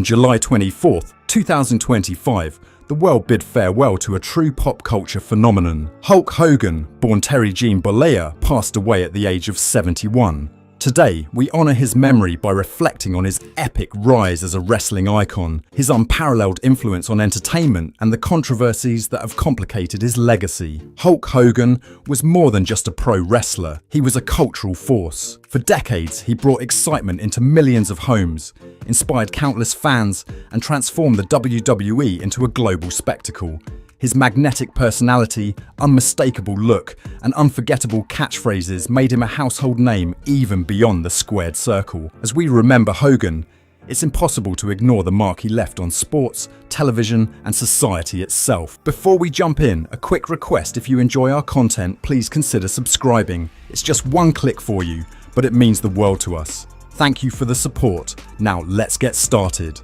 On July 24, 2025, the world bid farewell to a true pop culture phenomenon. Hulk Hogan, born Terry Gene Bollea, passed away at the age of 71. Today, we honour his memory by reflecting on his epic rise as a wrestling icon, his unparalleled influence on entertainment, and the controversies that have complicated his legacy. Hulk Hogan was more than just a pro wrestler, he was a cultural force. For decades, he brought excitement into millions of homes, inspired countless fans, and transformed the WWE into a global spectacle. His magnetic personality, unmistakable look, and unforgettable catchphrases made him a household name even beyond the squared circle. As we remember Hogan, it's impossible to ignore the mark he left on sports, television, and society itself. Before we jump in, a quick request: if you enjoy our content, please consider subscribing. It's just one click for you, but it means the world to us. Thank you for the support. Now let's get started.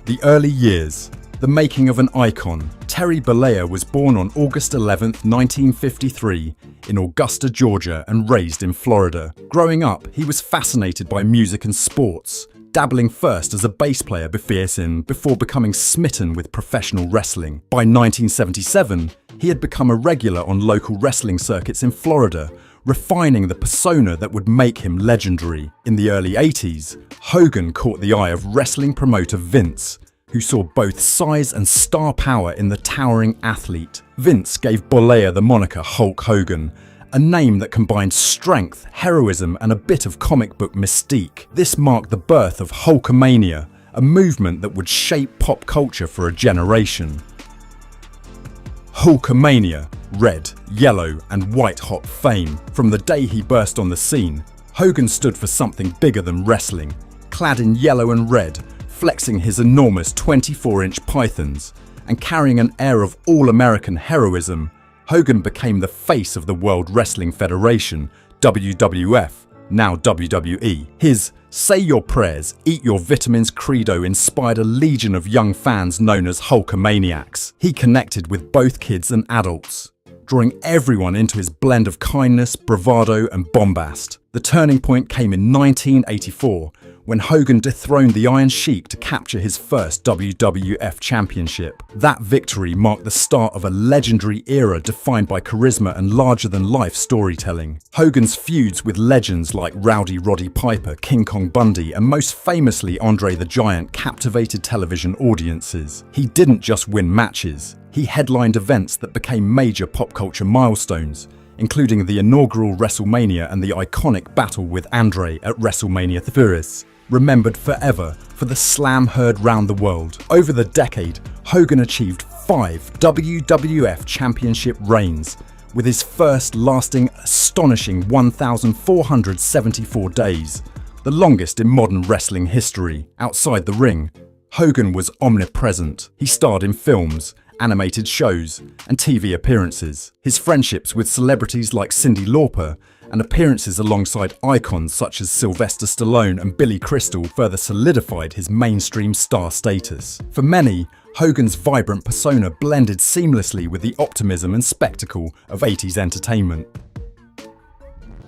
The early years. The making of an icon. Terry Bollea was born on August 11, 1953, in Augusta, Georgia, and raised in Florida. Growing up, he was fascinated by music and sports, dabbling first as a bass player before becoming smitten with professional wrestling. By 1977, he had become a regular on local wrestling circuits in Florida, refining the persona that would make him legendary. In the early 80s, Hogan caught the eye of wrestling promoter Vince, who saw both size and star power in the towering athlete. Vince gave Bollea the moniker Hulk Hogan, a name that combined strength, heroism, and a bit of comic book mystique. This marked the birth of HULKAMANIA, a movement that would shape pop culture for a generation. HULKAMANIA, red, yellow, and white-hot fame. From the day he burst on the scene, Hogan stood for something bigger than wrestling. Clad in yellow and red, flexing his enormous 24-inch pythons, and carrying an air of all-American heroism, Hogan became the face of the World Wrestling Federation, WWF, now WWE. His "Say Your Prayers, Eat Your Vitamins" credo inspired a legion of young fans known as Hulkamaniacs. He connected with both kids and adults, drawing everyone into his blend of kindness, bravado, and bombast. The turning point came in 1984, when Hogan dethroned the Iron Sheik to capture his first WWF championship. That victory marked the start of a legendary era defined by charisma and larger-than-life storytelling. Hogan's feuds with legends like Rowdy Roddy Piper, King Kong Bundy, and most famously Andre the Giant captivated television audiences. He didn't just win matches, he headlined events that became major pop culture milestones, including the inaugural WrestleMania and the iconic battle with Andre at WrestleMania 30, remembered forever for the slam heard round the world. Over the decade, Hogan achieved 5 WWF championship reigns, with his first lasting astonishing 1,474 days, the longest in modern wrestling history. Outside the ring, Hogan was omnipresent. He starred in films, animated shows, and TV appearances. His friendships with celebrities like Cyndi Lauper and appearances alongside icons such as Sylvester Stallone and Billy Crystal further solidified his mainstream star status. For many, Hogan's vibrant persona blended seamlessly with the optimism and spectacle of 80s entertainment.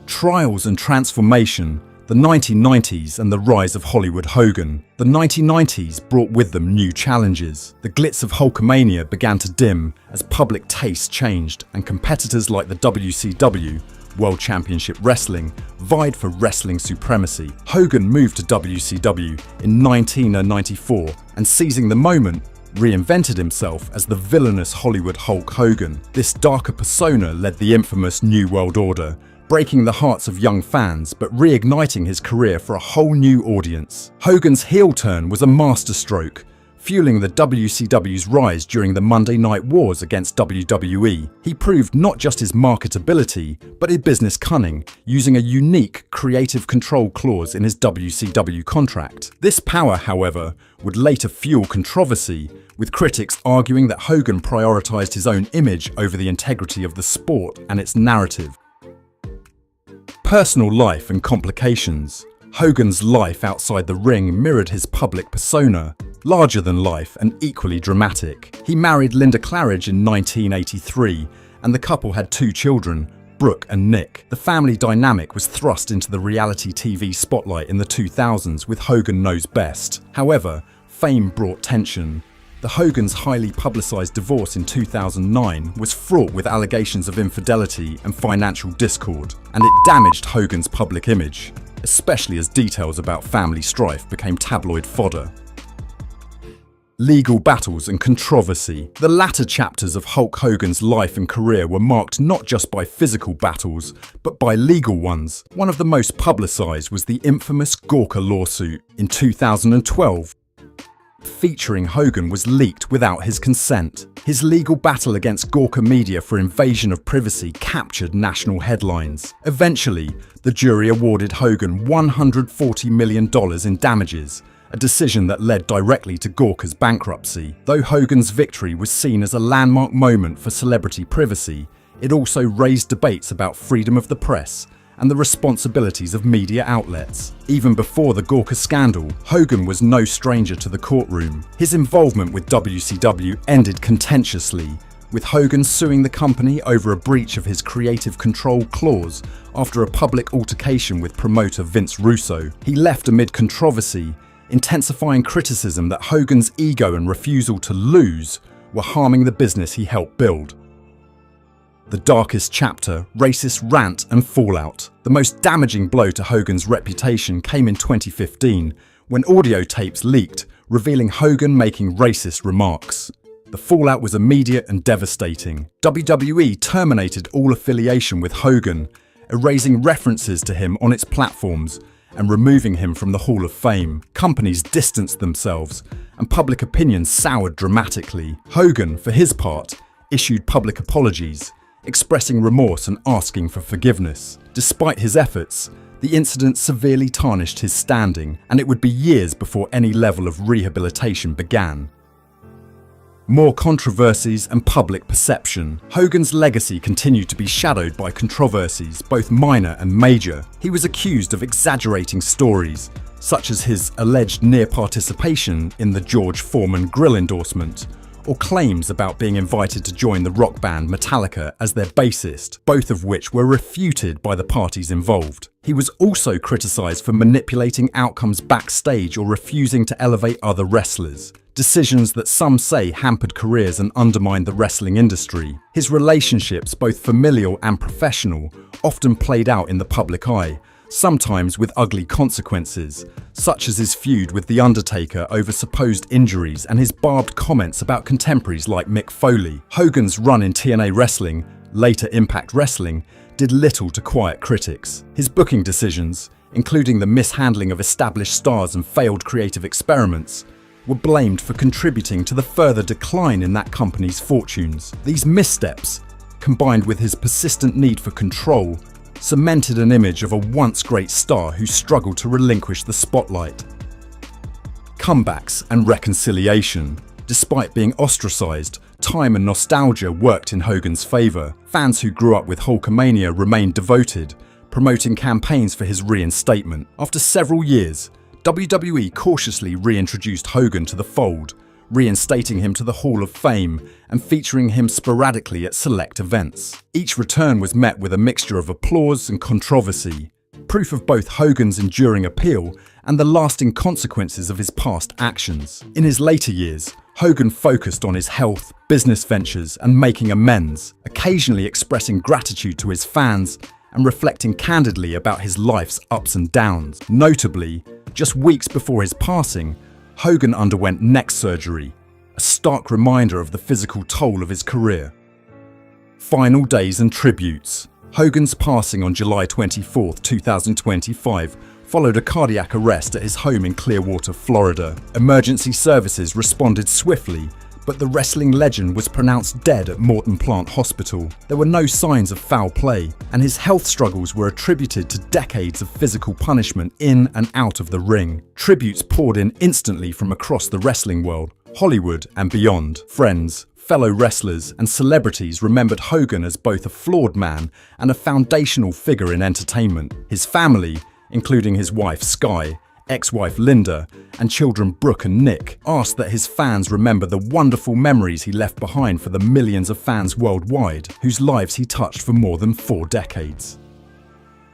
Trials and transformation. The 1990s and the rise of Hollywood Hogan. The 1990s brought with them new challenges. The glitz of Hulkamania began to dim as public taste changed, and competitors like the WCW, World Championship Wrestling, vied for wrestling supremacy. Hogan moved to WCW in 1994 and, seizing the moment, reinvented himself as the villainous Hollywood Hulk Hogan. This darker persona led the infamous New World Order, breaking the hearts of young fans but reigniting his career for a whole new audience. Hogan's heel turn was a masterstroke, fueling the WCW's rise during the Monday Night Wars against WWE. He proved not just his marketability, but his business cunning, using a unique creative control clause in his WCW contract. This power, however, would later fuel controversy, with critics arguing that Hogan prioritized his own image over the integrity of the sport and its narrative. Personal life and complications. Hogan's life outside the ring mirrored his public persona, larger than life and equally dramatic. He married Linda Claridge in 1983, and the couple had 2 children, Brooke and Nick. The family dynamic was thrust into the reality TV spotlight in the 2000s with Hogan Knows Best. However, fame brought tension. The Hogans' highly publicised divorce in 2009 was fraught with allegations of infidelity and financial discord, and it damaged Hogan's public image, especially as details about family strife became tabloid fodder. Legal battles and controversy. The latter chapters of Hulk Hogan's life and career were marked not just by physical battles, but by legal ones. One of the most publicised was the infamous Gawker lawsuit in 2012. Featuring Hogan was leaked without his consent. His legal battle against Gawker Media for invasion of privacy captured national headlines. Eventually, the jury awarded Hogan $140 million in damages, a decision that led directly to Gawker's bankruptcy. Though Hogan's victory was seen as a landmark moment for celebrity privacy, it also raised debates about freedom of the press and the responsibilities of media outlets. Even before the Gawker scandal, Hogan was no stranger to the courtroom. His involvement with WCW ended contentiously, with Hogan suing the company over a breach of his creative control clause after a public altercation with promoter Vince Russo. He left amid controversy, intensifying criticism that Hogan's ego and refusal to lose were harming the business he helped build. The darkest chapter, racist rant and fallout. The most damaging blow to Hogan's reputation came in 2015 when audio tapes leaked, revealing Hogan making racist remarks. The fallout was immediate and devastating. WWE terminated all affiliation with Hogan, erasing references to him on its platforms and removing him from the Hall of Fame. Companies distanced themselves, and public opinion soured dramatically. Hogan, for his part, issued public apologies, expressing remorse and asking for forgiveness. Despite his efforts, the incident severely tarnished his standing, and it would be years before any level of rehabilitation began. More controversies and public perception. Hogan's legacy continued to be shadowed by controversies, both minor and major. He was accused of exaggerating stories, such as his alleged near participation in the George Foreman grill endorsement, or claims about being invited to join the rock band Metallica as their bassist, both of which were refuted by the parties involved. He was also criticised for manipulating outcomes backstage or refusing to elevate other wrestlers, decisions that some say hampered careers and undermined the wrestling industry. His relationships, both familial and professional, often played out in the public eye, sometimes with ugly consequences, such as his feud with The Undertaker over supposed injuries and his barbed comments about contemporaries like Mick Foley. Hogan's run in TNA Wrestling, later Impact Wrestling, did little to quiet critics. His booking decisions, including the mishandling of established stars and failed creative experiments, were blamed for contributing to the further decline in that company's fortunes. These missteps, combined with his persistent need for control, cemented an image of a once great star who struggled to relinquish the spotlight. Comebacks and reconciliation. Despite being ostracised, time and nostalgia worked in Hogan's favour. Fans who grew up with Hulkamania remained devoted, promoting campaigns for his reinstatement. After several years, WWE cautiously reintroduced Hogan to the fold, reinstating him to the Hall of Fame and featuring him sporadically at select events. Each return was met with a mixture of applause and controversy, proof of both Hogan's enduring appeal and the lasting consequences of his past actions. In his later years, Hogan focused on his health, business ventures, and making amends, occasionally expressing gratitude to his fans and reflecting candidly about his life's ups and downs. Notably, just weeks before his passing, Hogan underwent neck surgery, a stark reminder of the physical toll of his career. Final days and tributes. Hogan's passing on July 24, 2025, followed a cardiac arrest at his home in Clearwater, Florida. Emergency services responded swiftly, but the wrestling legend was pronounced dead at Morton Plant Hospital. There were no signs of foul play, and his health struggles were attributed to decades of physical punishment in and out of the ring. Tributes poured in instantly from across the wrestling world, Hollywood and beyond. Friends, fellow wrestlers, and celebrities remembered Hogan as both a flawed man and a foundational figure in entertainment. His family, including his wife Sky, ex-wife Linda, and children Brooke and Nick, asked that his fans remember the wonderful memories he left behind for the millions of fans worldwide whose lives he touched for more than 4 decades.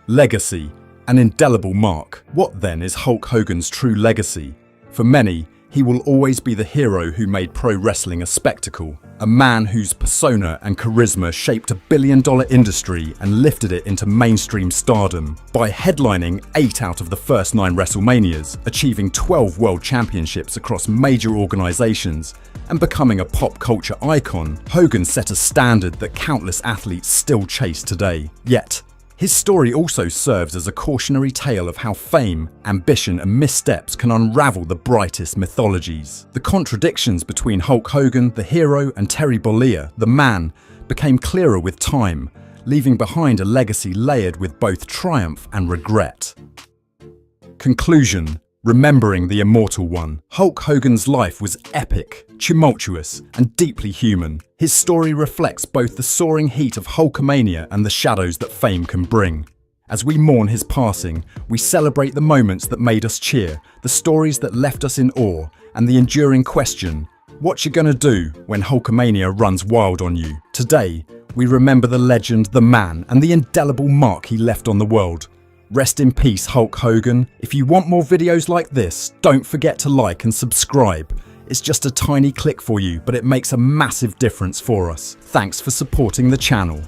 Legacy, an indelible mark. What then is Hulk Hogan's true legacy? For many, he will always be the hero who made pro wrestling a spectacle, a man whose persona and charisma shaped a billion-dollar industry and lifted it into mainstream stardom by headlining 8 out of the first 9 WrestleManias, achieving 12 world championships across major organizations, and becoming a pop culture icon. Hogan set a standard that countless athletes still chase today. Yet, his story also serves as a cautionary tale of how fame, ambition and missteps can unravel the brightest mythologies. The contradictions between Hulk Hogan, the hero, and Terry Bollea, the man, became clearer with time, leaving behind a legacy layered with both triumph and regret. Conclusion: remembering the immortal one. Hulk Hogan's life was epic, tumultuous, and deeply human. His story reflects both the soaring heat of Hulkamania and the shadows that fame can bring. As we mourn his passing, we celebrate the moments that made us cheer, the stories that left us in awe, and the enduring question, what you gonna do when Hulkamania runs wild on you? Today, we remember the legend, the man, and the indelible mark he left on the world. Rest in peace, Hulk Hogan. If you want more videos like this, don't forget to like and subscribe. It's just a tiny click for you, but it makes a massive difference for us. Thanks for supporting the channel.